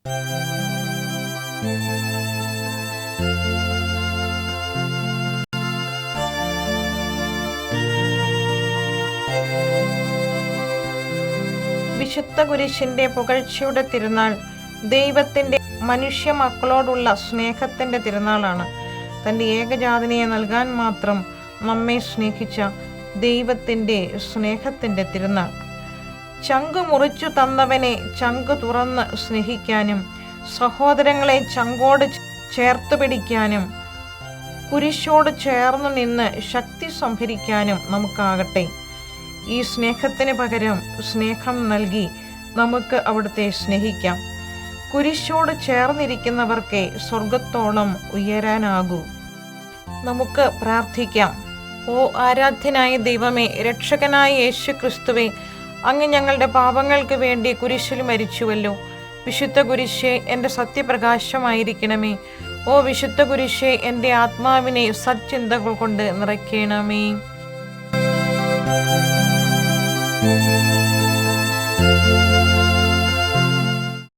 വിശുദ്ധ കുരിശിന്റെ പുകഴ്ചയുടെ തിരുനാൾ ദൈവത്തിന്റെ മനുഷ്യ മക്കളോടുള്ള സ്നേഹത്തിന്റെ തിരുനാളാണ്. തൻ്റെ ഏകജാതനയെ നൽകാൻ മാത്രം നമ്മെ സ്നേഹിച്ച ദൈവത്തിന്റെ സ്നേഹത്തിന്റെ തിരുനാൾ. ചങ്ക് മുറിച്ചു തന്നവനെ ചങ്ക് തുറന്ന് സ്നേഹിക്കാനും സഹോദരങ്ങളെ ചങ്കോട് ചേർത്ത് പിടിക്കാനും കുരിശോട് ചേർന്ന് നിന്ന് ശക്തി സംഭരിക്കാനും നമുക്കാകട്ടെ. ഈ സ്നേഹത്തിന് പകരം സ്നേഹം നൽകി നമുക്ക് അവിടുത്തെ സ്നേഹിക്കാം. കുരിശോട് ചേർന്നിരിക്കുന്നവർക്ക് സ്വർഗത്തോളം ഉയരാനാകൂ. നമുക്ക് പ്രാർത്ഥിക്കാം. ഓ ആരാധ്യനായ ദൈവമേ, രക്ഷകനായ യേശു ക്രിസ്തുവേ, അങ്ങ് ഞങ്ങളുടെ പാപങ്ങൾക്ക് വേണ്ടി കുരിശിൽ മരിച്ചുവല്ലോ. വിശുദ്ധ കുരിശേ, എൻ്റെ സത്യപ്രകാശമായിരിക്കണമേ. ഓ വിശുദ്ധ കുരിശേ, എൻ്റെ ആത്മാവിനെ സച്ചിന്തകൾ കൊണ്ട് നിറയ്ക്കണമേ.